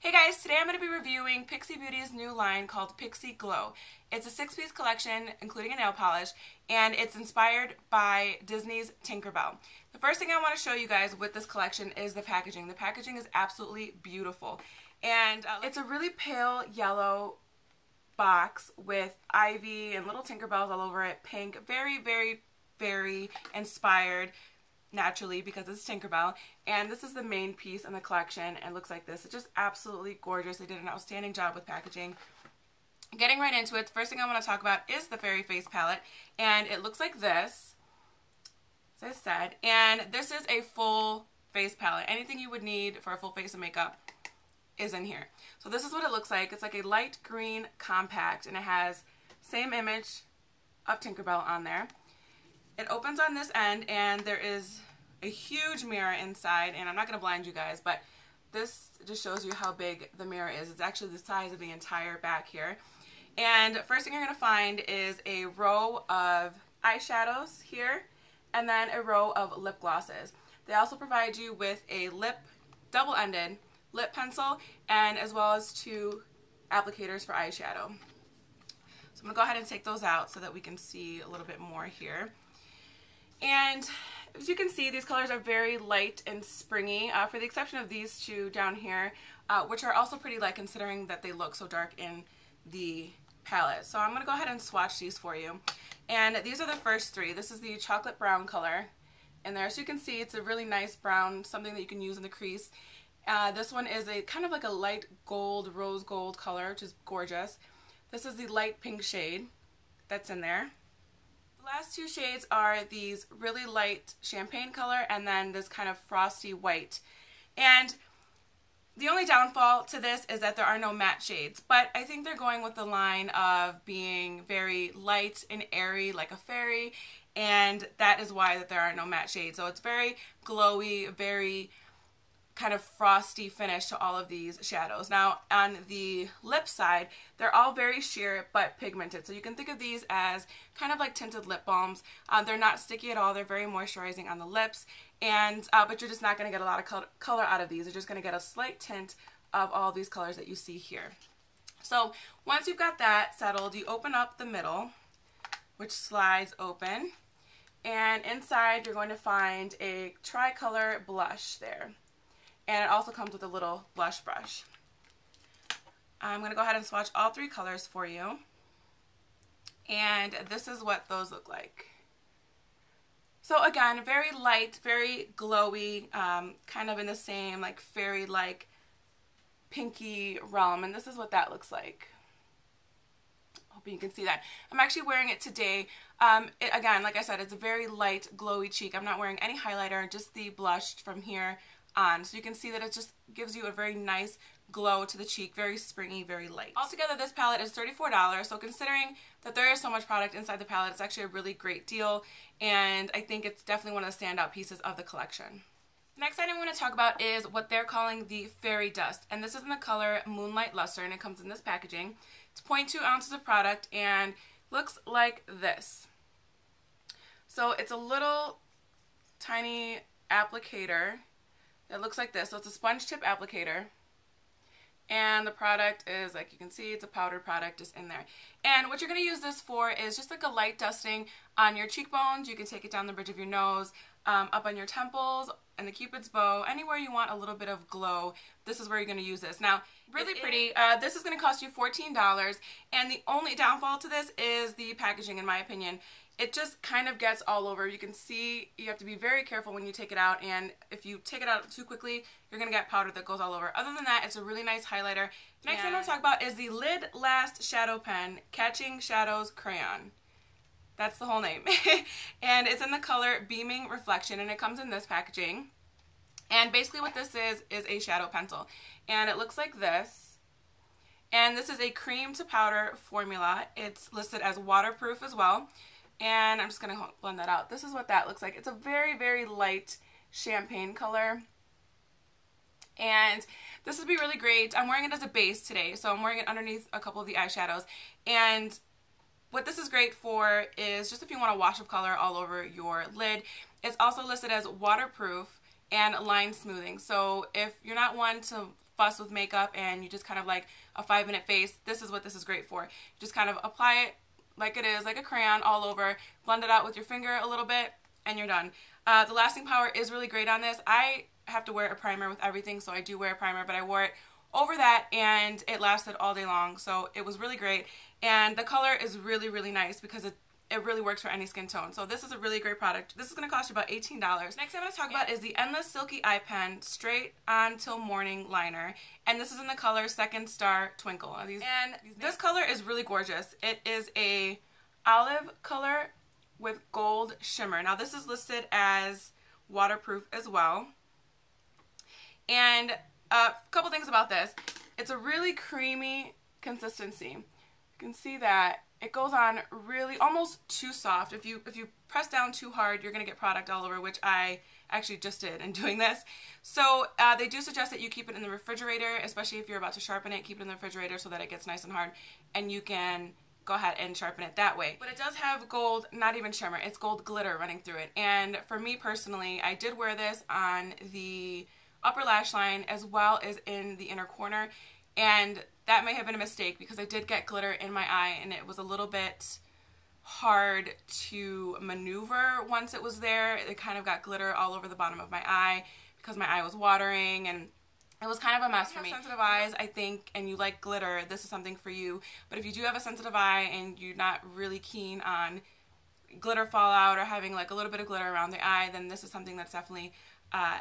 Hey guys, today I'm going to be reviewing Pixi Beauty's new line called PixiGlow. It's a 6-piece collection including a nail polish, and it's inspired by Disney's Tinkerbell. The first thing I want to show you guys with this collection is the packaging. The packaging is absolutely beautiful, and it's a really pale yellow box with ivy and little Tinkerbells all over it, pink, very inspired naturally because it's Tinkerbell, and this is the main piece in the collection and it looks like this. It's just absolutely gorgeous. They did an outstanding job with packaging. Getting right into it, the first thing I want to talk about is the Fairy Face palette, and it looks like this, as I said, and this is a full face palette. Anything you would need for a full face of makeup is in here. So this is what it looks like. It's like a light green compact, and it has same image of Tinkerbell on there. It opens on this end, and there is a huge mirror inside, and I'm not going to blind you guys, but this just shows you how big the mirror is. It's actually the size of the entire back here. And first thing you're going to find is a row of eyeshadows here, and then a row of lip glosses. They also provide you with a double-ended lip pencil, and as well as 2 applicators for eyeshadow. So I'm going to go ahead and take those out so that we can see a little bit more here. And as you can see, these colors are very light and springy, for the exception of these 2 down here, which are also pretty light considering that they look so dark in the palette. So I'm going to go ahead and swatch these for you. And these are the first 3. This is the chocolate brown color in there. So you can see it's a really nice brown, something that you can use in the crease. This one is a kind of like a light gold, rose gold color, which is gorgeous. This is the light pink shade that's in there. The last 2 shades are these really light champagne color and then this kind of frosty white. And the only downfall to this is that there are no matte shades, but I think they're going with the line of being very light and airy like a fairy, and that is why that there are no matte shades. So it's very glowy, very kind of frosty finish to all of these shadows. Now on the lip side, they're all very sheer but pigmented. So you can think of these as kind of like tinted lip balms. They're not sticky at all. They're very moisturizing on the lips, and but you're just not going to get a lot of color out of these. You're just going to get a slight tint of all these colors that you see here. So once you've got that settled, you open up the middle, which slides open, and inside you're going to find a tricolor blush there. And it also comes with a little blush brush. I'm going to go ahead and swatch all 3 colors for you. And this is what those look like. So again, very light, very glowy, kind of in the same like fairy-like pinky realm. And this is what that looks like. Hoping you can see that. I'm actually wearing it today. Again, like I said, it's a very light, glowy cheek. I'm not wearing any highlighter, just the blush from here on, so you can see that it just gives you a very nice glow to the cheek, very springy, very light. Altogether, this palette is $34, so considering that there is so much product inside the palette, it's actually a really great deal, and I think it's definitely one of the standout pieces of the collection. The next item I'm going to talk about is what they're calling the Fairy Dust, and this is in the color Moonlight Luster, and it comes in this packaging. It's 0.2 ounces of product and looks like this. So it's a little tiny applicator. It looks like this. So it's a sponge tip applicator, and the product is, like you can see, it's a powdered product just in there. And what you're going to use this for is just like a light dusting on your cheekbones. You can take it down the bridge of your nose, up on your temples, and the cupid's bow, anywhere you want a little bit of glow. This is where you're going to use this. Now, really pretty. This is going to cost you $14, and the only downfall to this is the packaging, in my opinion. It just kind of gets all over. You can see you have to be very careful when you take it out, and if you take it out too quickly, you're going to get powder that goes all over. Other than that, it's a really nice highlighter. Next thing I'm going to talk about is the Lid Last Shadow Pen Catching Shadows Crayon. That's the whole name. And it's in the color Beaming Reflection, and it comes in this packaging. And basically what this is a shadow pencil. And it looks like this. And this is a cream to powder formula. It's listed as waterproof as well. And I'm just going to blend that out. This is what that looks like. It's a very light champagne color. And this would be really great. I'm wearing it as a base today, so I'm wearing it underneath a couple of the eyeshadows. And what this is great for is just if you want a wash of color all over your lid. It's also listed as waterproof and line smoothing. So if you're not one to fuss with makeup and you just kind of like a 5-minute face, this is what this is great for. You just kind of apply it like it is, like a crayon all over, blend it out with your finger a little bit, and you're done. The lasting power is really great on this. I have to wear a primer with everything, so I do wear a primer, but I wore it over that and it lasted all day long, so it was really great. And the color is really, really nice because it really works for any skin tone. So this is a really great product. This is going to cost you about $18. Next thing I'm going to talk about is the Endless Silky Eye Pen Straight On Till Morning Liner. And this is in the color Second Star Twinkle. This color is really gorgeous. It is a olive color with gold shimmer. Now this is listed as waterproof as well. And a couple things about this. It's a really creamy consistency. You can see that it goes on really almost too soft. If you press down too hard, you're going to get product all over, which I actually just did in doing this. So they do suggest that you keep it in the refrigerator, especially if you're about to sharpen it. Keep it in the refrigerator so that it gets nice and hard and you can go ahead and sharpen it that way. But it does have gold, not even shimmer, it's gold glitter running through it. And for me personally, I did wear this on the upper lash line as well as in the inner corner, and that may have been a mistake because I did get glitter in my eye and it was a little bit hard to maneuver once it was there. It kind of got glitter all over the bottom of my eye because my eye was watering and it was kind of a mess for me. If you have sensitive eyes, I think, and you like glitter, this is something for you. But if you do have a sensitive eye and you're not really keen on glitter fallout or having like a little bit of glitter around the eye, then this is something that's definitely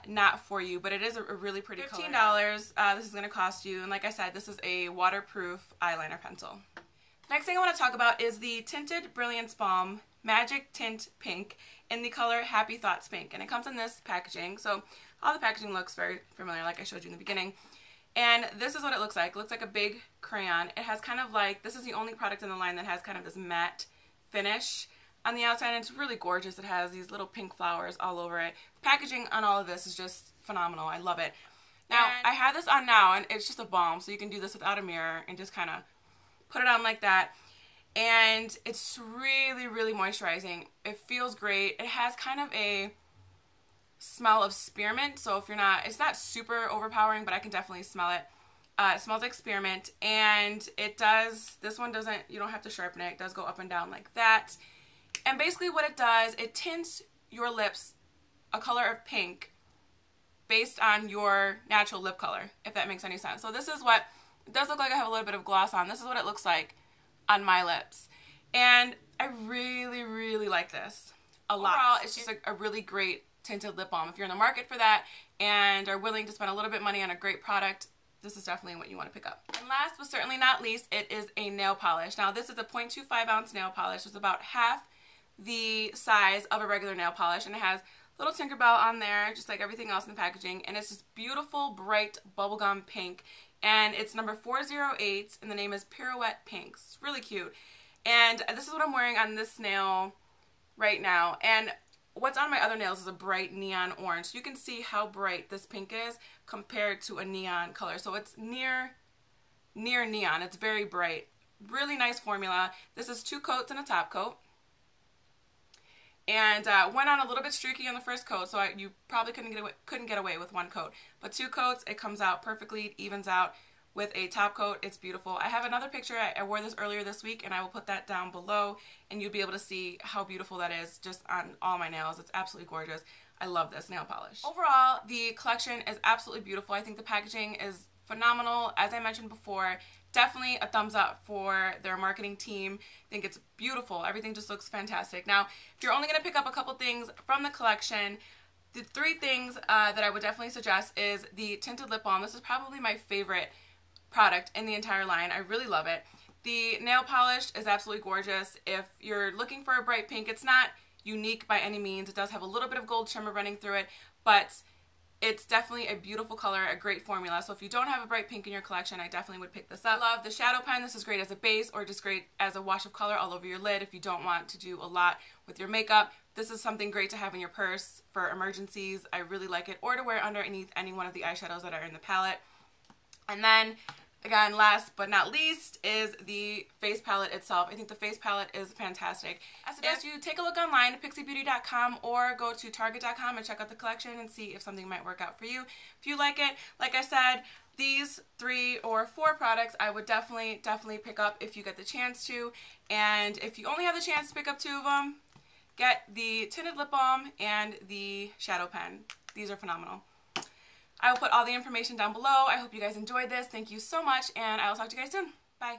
not for you, but it is a really pretty color. $15 this is going to cost you, and like I said, this is a waterproof eyeliner pencil. Next thing I want to talk about is the Tinted Brilliance Balm Magic Tint Pink in the color Happy Thoughts Pink, and it comes in this packaging, so all the packaging looks very familiar like I showed you in the beginning. And this is what it looks like. It looks like a big crayon. It has kind of like, this is the only product in the line that has kind of this matte finish on the outside, and it's really gorgeous. It has these little pink flowers all over it. The packaging on all of this is just phenomenal. I love it. Now, I have this on now, and it's just a balm, so you can do this without a mirror and just kind of put it on like that. And it's really, really moisturizing. It feels great. It has kind of a smell of spearmint, so if you're not, it's not super overpowering, but I can definitely smell it. It smells like spearmint, and it does, this one doesn't, you don't have to sharpen it. It does go up and down like that. And basically what it does, it tints your lips a color of pink based on your natural lip color, if that makes any sense. So this is what, it does look like I have a little bit of gloss on. This is what it looks like on my lips. And I really, really like this a lot. Overall, it's just a really great tinted lip balm. If you're in the market for that and are willing to spend a little bit of money on a great product, this is definitely what you want to pick up. And last but certainly not least, it is a nail polish. Now this is a 0.25 ounce nail polish. It's about half the size of a regular nail polish, and it has a little Tinkerbell on there, just like everything else in the packaging, and it's this beautiful, bright bubblegum pink, and it's number 408, and the name is Pirouette Pink. It's really cute, and this is what I'm wearing on this nail right now, and what's on my other nails is a bright neon orange, so you can see how bright this pink is compared to a neon color, so it's near neon. It's very bright. Really nice formula. This is 2 coats and a top coat. And went on a little bit streaky on the first coat, so you probably couldn't get away with 1 coat. But 2 coats, it comes out perfectly, it evens out. With a top coat, it's beautiful. I have another picture. I wore this earlier this week, and I will put that down below, and you'll be able to see how beautiful that is just on all my nails. It's absolutely gorgeous. I love this nail polish. Overall, the collection is absolutely beautiful. I think the packaging is phenomenal. As I mentioned before, definitely a thumbs up for their marketing team. I think it's beautiful. Everything just looks fantastic. Now, if you're only going to pick up a couple things from the collection, the 3 things that I would definitely suggest is the tinted lip balm. This is probably my favorite product in the entire line. I really love it. The nail polish is absolutely gorgeous. If you're looking for a bright pink, it's not unique by any means. It does have a little bit of gold shimmer running through it, but it's definitely a beautiful color, a great formula. So if you don't have a bright pink in your collection, I definitely would pick this up. I love the shadow pen. This is great as a base or just great as a wash of color all over your lid if you don't want to do a lot with your makeup. This is something great to have in your purse for emergencies. I really like it, or to wear underneath any one of the eyeshadows that are in the palette. And then, again, last but not least is the face palette itself. I think the face palette is fantastic. I suggest you take a look online at PixiBeauty.com or go to Target.com and check out the collection and see if something might work out for you. If you like it, like I said, these 3 or 4 products I would definitely pick up if you get the chance to. And if you only have the chance to pick up 2 of them, get the tinted lip balm and the shadow pen. These are phenomenal. I will put all the information down below. I hope you guys enjoyed this. Thank you so much, and I will talk to you guys soon. Bye.